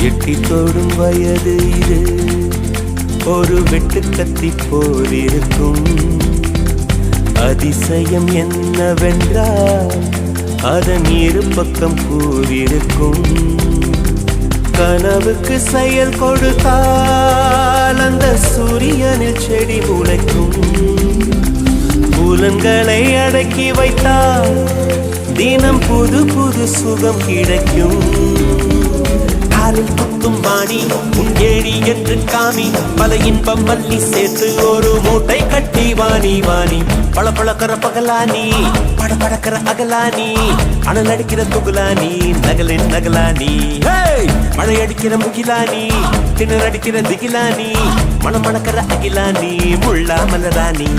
எட்டி தொடும் வயது இது ஒரு வெட்டுக்கத்தி போல் இருக்கும். அதிசயம் என்னவென்றால் அதன் இரு பக்கம் கூறிருக்கும். கனவுக்கு செயல் கொடுத்தால் அந்த சூரியனில் செடி முளைக்கும். புலன்களை அடக்கி வைத்தால் தினம் புது புது சுகம் கிடைக்கும். காலில் குத்தும் வாணி உன் ஏழி என்று காமி, பல இன்பம் மல்லி சேர்த்து ஒரு மூட்டை கட்டி வாணி வாணி. பழ பழக்கிற பகலானி, பட படக்கிற அகலானி, அனல் அடிக்கிற துகுலானி, நகலின் நகலானி. மழை அடிக்கிற முகிலானி, திணற அடிக்கிற திகிலானி, மனம் மணக்கிற அகிலானி, முள்ளா மலரானி.